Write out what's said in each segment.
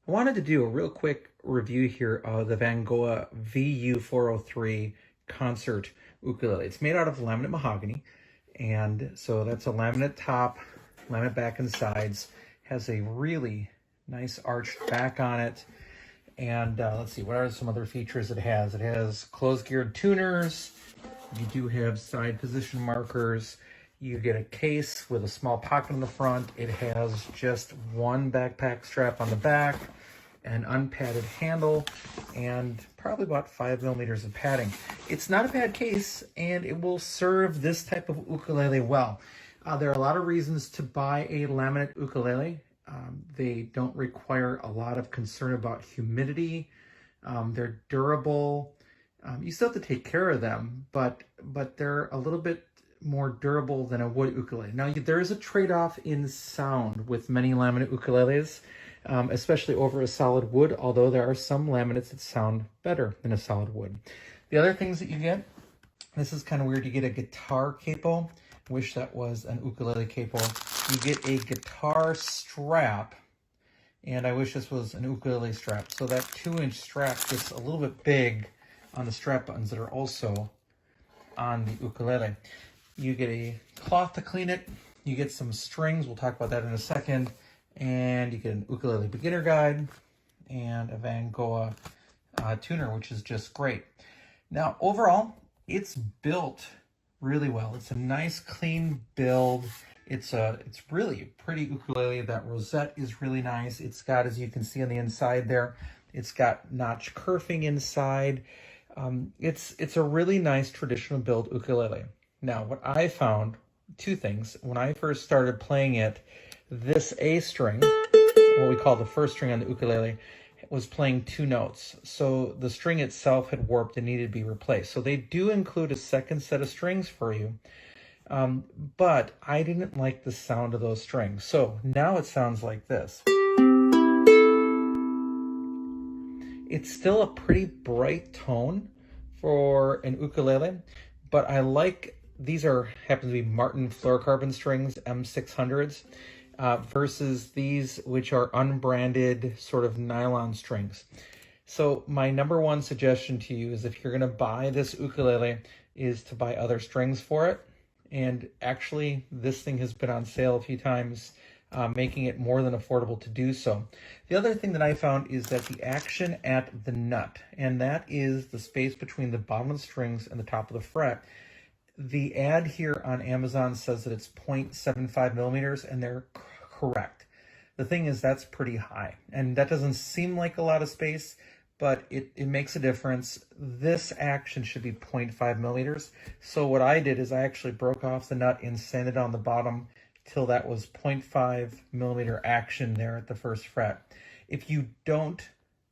I wanted to do a real quick review here of the Vangoa VU403 concert ukulele. It's made out of laminate mahogany, and so that's a laminate top, laminate back and sides, has a really nice arched back on it. And let's see, what are some other features it has? It has closed geared tuners. You do have side position markers. You get a case with a small pocket in the front. It has just one backpack strap on the back, an unpadded handle, and probably about 5 millimeters of padding. It's not a bad case, and it will serve this type of ukulele well. There are a lot of reasons to buy a laminate ukulele. They don't require a lot of concern about humidity. They're durable. You still have to take care of them, but they're a little bit more durable than a wood ukulele. Now, there is a trade-off in sound with many laminate ukuleles, especially over a solid wood, although there are some laminates that sound better than a solid wood. The other things that you get, this is kind of weird, you get a guitar capo. Wish that was an ukulele capo. You get a guitar strap, and I wish this was an ukulele strap. So that 2-inch strap gets a little bit big on the strap buttons that are also on the ukulele. You get a cloth to clean it. You get some strings. We'll talk about that in a second. And you get an ukulele beginner guide and a Vangoa tuner, which is just great. Now, overall, it's built really well. It's a nice, clean build. It's really a pretty ukulele. That rosette is really nice. It's got, as you can see on the inside there, it's got notch kerfing inside. It's a really nice traditional build ukulele. Now, what I found, two things. When I first started playing it, this A string, what we call the first string on the ukulele, was playing 2 notes. So the string itself had warped and needed to be replaced. So they do include a second set of strings for you. But I didn't like the sound of those strings. So now it sounds like this. It's still a pretty bright tone for an ukulele, but I like, these happen to be Martin fluorocarbon strings, M600s, versus these, which are unbranded sort of nylon strings. So my number one suggestion to you is, if you're gonna buy this ukulele, is to buy other strings for it. And actually, this thing has been on sale a few times, making it more than affordable to do so. The other thing that I found is that the action at the nut, and that is the space between the bottom of the strings and the top of the fret. The ad here on Amazon says that it's 0.75 millimeters, and they're correct. The thing is, that's pretty high, and that doesn't seem like a lot of space, but it makes a difference. This action should be 0.5 millimeters. So what I did is I actually broke off the nut and sanded on the bottom till that was 0.5 millimeter action there at the first fret. If you don't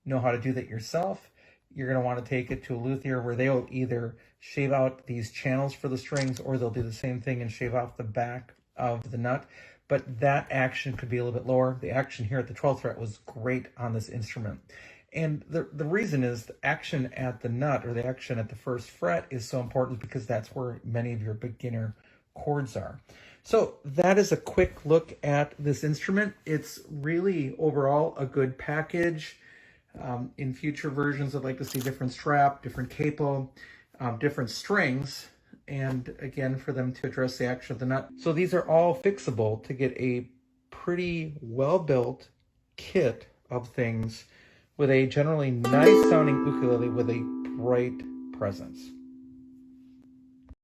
know how to do that yourself, you're going to want to take it to a luthier, where they'll either shave out these channels for the strings, or they'll do the same thing and shave off the back of the nut. But that action could be a little bit lower. The action here at the 12th fret was great on this instrument. And the reason is the action at the nut, or the action at the first fret, is so important because that's where many of your beginner chords are. So that is a quick look at this instrument. It's really overall a good package. In future versions, I'd like to see different strap, different capo, different strings, and again, for them to address the action of the nut. So these are all fixable to get a pretty well-built kit of things with a generally nice sounding ukulele with a bright presence.